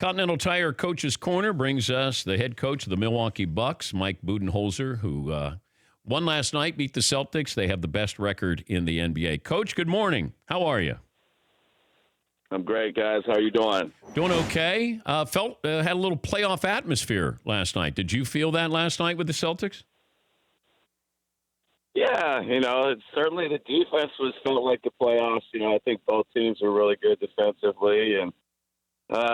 Continental Tire Coach's Corner brings us the head coach of the Milwaukee Bucks, Mike Budenholzer, who won last night, beat the Celtics. They have the best record in the NBA. Coach, good morning. How are you? I'm great, guys. How are you doing? Doing okay. Had a little playoff atmosphere last night. Did you feel that last night with the Celtics? Yeah, it's certainly the defense felt like the playoffs. I think both teams were really good defensively, and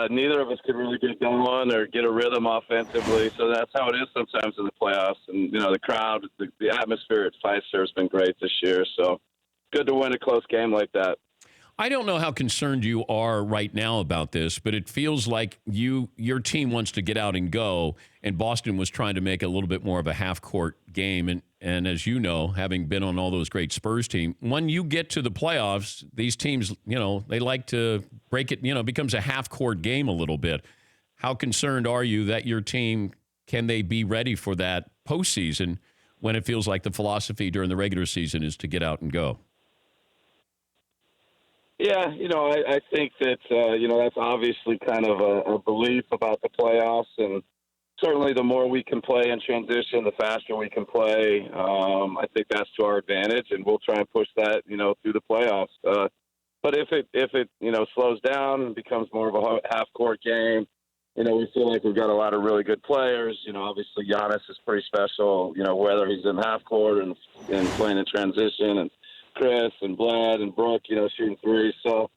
neither of us could really get going or get a rhythm offensively. So that's how it is sometimes in the playoffs. And, the crowd, the atmosphere at Fiserv has been great this year. So good to win a close game like that. I don't know how concerned you are right now about this, but it feels like your team wants to get out and go, and Boston was trying to make a little bit more of a half-court game. And as you know, having been on all those great Spurs teams, when you get to the playoffs, these teams, they like to break it, it becomes a half-court game a little bit. How concerned are you that your team, can they be ready for that postseason when it feels like the philosophy during the regular season is to get out and go? Yeah, I think that, that's obviously kind of a belief about the playoffs. And certainly the more we can play in transition, the faster we can play. I think that's to our advantage, and we'll try and push that, through the playoffs. But if it slows down and becomes more of a half-court game, we feel like we've got a lot of really good players. Obviously Giannis is pretty special, whether he's in half-court and playing in transition, and Chris and Blad and Brooke, shooting threes. So,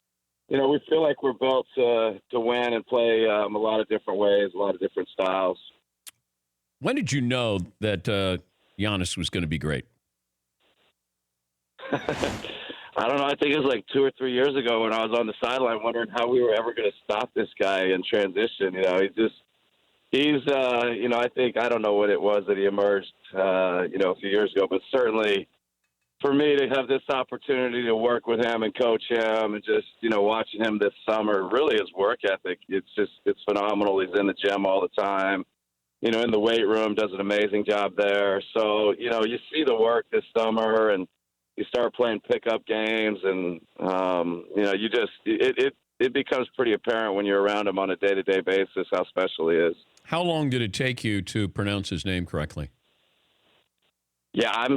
we feel like we're built to win and play a lot of different ways, a lot of different styles. When did you know that Giannis was going to be great? I don't know. I think it was like 2 or 3 years ago when I was on the sideline wondering how we were ever going to stop this guy in transition. I think, I don't know what it was that he emerged, a few years ago, but certainly for me to have this opportunity to work with him and coach him and just, watching him this summer, really his work ethic, it's phenomenal. He's in the gym all the time, in the weight room, does an amazing job there. So, you see the work this summer and you start playing pickup games and, it becomes pretty apparent when you're around him on a day-to-day basis how special he is. How long did it take you to pronounce his name correctly? Yeah,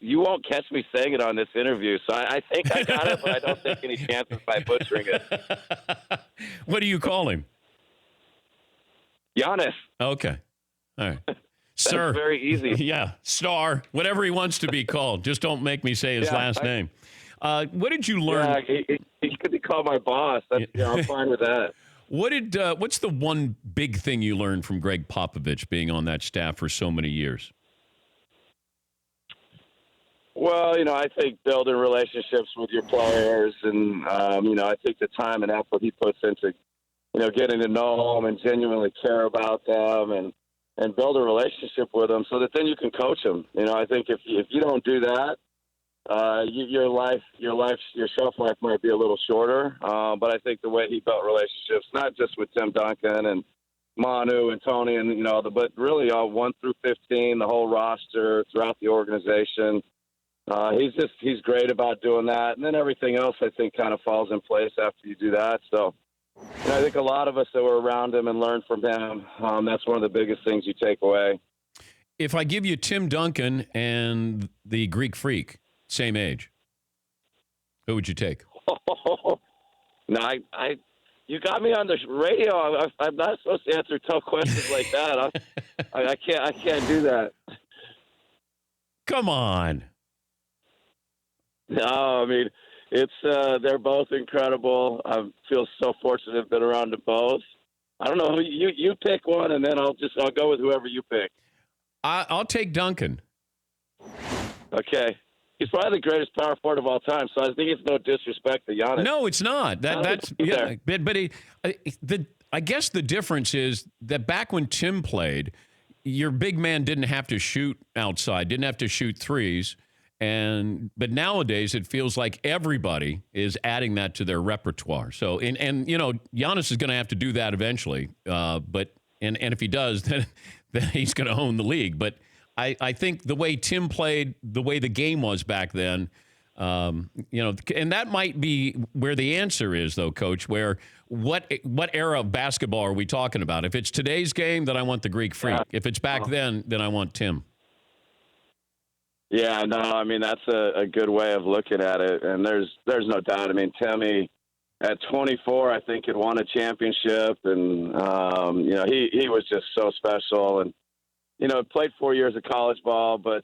you won't catch me saying it on this interview, so I think I got it, but I don't take any chances by butchering it. What do you call him? Giannis. Okay. All right. Sir. That's very easy. Yeah, star, whatever he wants to be called. Just don't make me say his last name. What did you learn? Yeah, he could be called my boss. I'm fine with that. What's the one big thing you learned from Gregg Popovich being on that staff for so many years? Well, I think building relationships with your players and, I think the time and effort he puts into, getting to know them and genuinely care about them and build a relationship with them so that then you can coach them. I think if you don't do that, your shelf life might be a little shorter. But I think the way he built relationships, not just with Tim Duncan and Manu and Tony and, but really all 1 through 15, the whole roster throughout the organization. He's great about doing that. And then everything else, I think, kind of falls in place after you do that. So I think a lot of us that were around him and learned from him, that's one of the biggest things you take away. If I give you Tim Duncan and the Greek Freak, same age, who would you take? No, you got me on the radio. I'm not supposed to answer tough questions like that. I can't do that. Come on. No, I mean, they're both incredible. I feel so fortunate to have been around them both. I don't know who you pick one, and then I'll go with whoever you pick. I'll take Duncan. Okay, he's probably the greatest power forward of all time. So I think it's no disrespect to Giannis. No, it's not. That's yeah. But I guess the difference is that back when Tim played, your big man didn't have to shoot outside, didn't have to shoot threes. But nowadays it feels like everybody is adding that to their repertoire. So and Giannis is going to have to do that eventually. But if he does, then he's going to own the league. But I think the way Tim played, the way the game was back then, And that might be where the answer is, though, Coach. Where what era of basketball are we talking about? If it's today's game, then I want the Greek Freak. If it's back then I want Tim. Yeah, no, I mean, that's a good way of looking at it. And there's no doubt. I mean, Timmy, at 24, I think, had won a championship. And, he was just so special. And, played 4 years of college ball. But,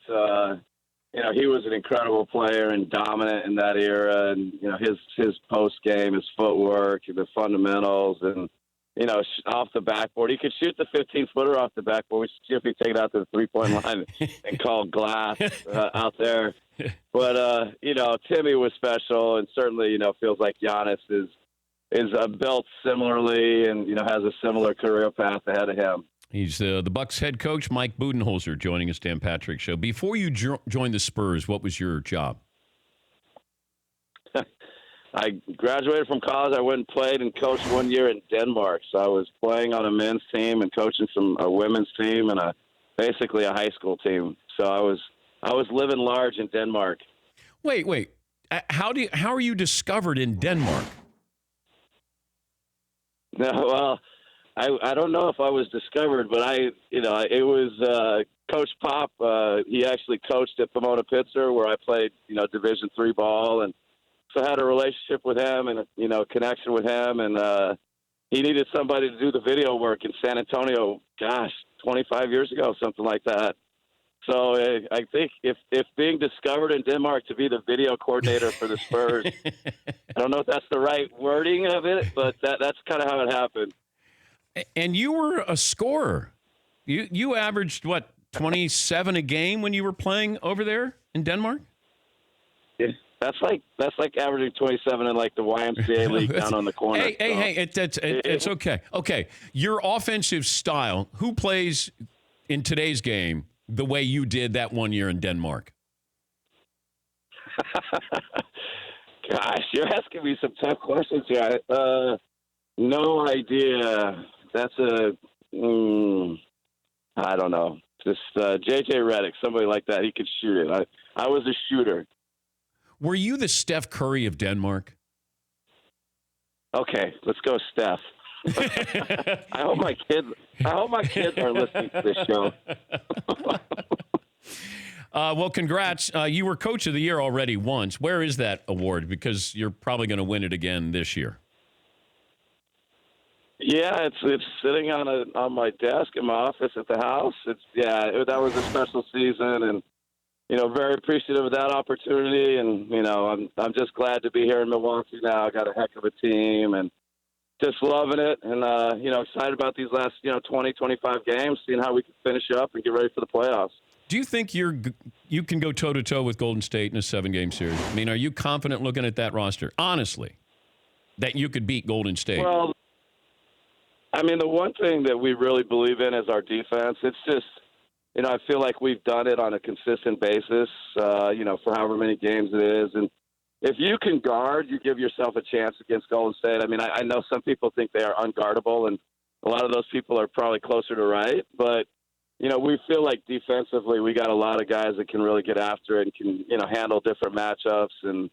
he was an incredible player and dominant in that era. And, his post game, his footwork, the fundamentals, and, off the backboard. He could shoot the 15-footer off the backboard. We should see if he take it out to the three-point line and call glass out there. But, Timmy was special, and certainly, feels like Giannis is built similarly and, has a similar career path ahead of him. He's the Bucks head coach, Mike Budenholzer, joining us, Dan Patrick Show. Before you joined the Spurs, what was your job? I graduated from college. I went and played and coached 1 year in Denmark. So I was playing on a men's team and coaching a women's team and basically a high school team. So I was living large in Denmark. Wait. How are you discovered in Denmark? No, well, I don't know if I was discovered, but it was Coach Pop. He actually coached at Pomona Pitzer, where I played, Division III ball, and so I had a relationship with him and connection with him, and he needed somebody to do the video work in San Antonio. 25 years ago, something like that. So I think if being discovered in Denmark to be the video coordinator for the Spurs, I don't know if that's the right wording of it, but that's kind of how it happened. And you were a scorer. You averaged, 27 a game when you were playing over there in Denmark? Yeah, that's like averaging 27 in like the YMCA league down on the corner. Hey, it's okay. Okay, your offensive style, who plays in today's game the way you did that 1 year in Denmark? Gosh, you're asking me some tough questions here. No idea. That's I don't know. Just J.J. Redick, somebody like that. He could shoot it. I was a shooter. Were you the Steph Curry of Denmark? Okay, let's go, Steph. I hope my kids are listening to this show. Well, congrats. You were Coach of the Year already once. Where is that award? Because you're probably going to win it again this year. Yeah, it's sitting on my desk in my office at the house. That was a special season, and very appreciative of that opportunity. And I'm just glad to be here in Milwaukee now. I got a heck of a team, and just loving it. And excited about these last 20, 25 games, seeing how we can finish up and get ready for the playoffs. Do you think you can go toe to toe with Golden State in a 7-game series? I mean, are you confident looking at that roster, honestly, that you could beat Golden State? Well, I mean, the one thing that we really believe in is our defense. It's just, I feel like we've done it on a consistent basis, for however many games it is. And if you can guard, you give yourself a chance against Golden State. I mean, I know some people think they are unguardable, and a lot of those people are probably closer to right. But, we feel like defensively we got a lot of guys that can really get after it and can, handle different matchups. And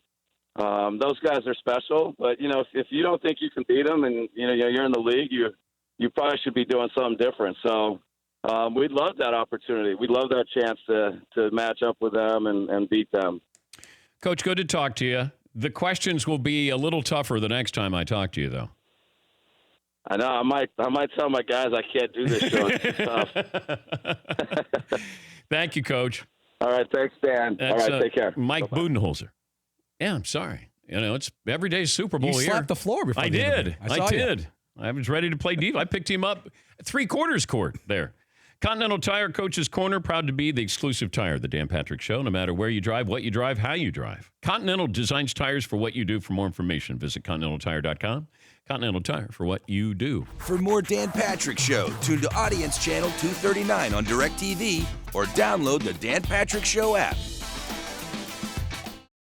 those guys are special. But, if you don't think you can beat them and, you're in the league, you probably should be doing something different. So we'd love that opportunity. We'd love that chance to match up with them and beat them. Coach, good to talk to you. The questions will be a little tougher the next time I talk to you, though. I know. I might tell my guys I can't do this show. It's tough. Thank you, Coach. All right. Thanks, Dan. All right. Take care. Mike Bye-bye. Budenholzer. Yeah, I'm sorry. It's every day Super Bowl you here. You slapped the floor before. I did. I did. I was ready to play deep. I picked him up 3/4 court there. Continental Tire Coach's Corner, proud to be the exclusive tire of the Dan Patrick Show. No matter where you drive, what you drive, how you drive. Continental designs tires for what you do. For more information, visit continentaltire.com. Continental Tire, for what you do. For more Dan Patrick Show, tune to Audience Channel 239 on DirecTV or download the Dan Patrick Show app.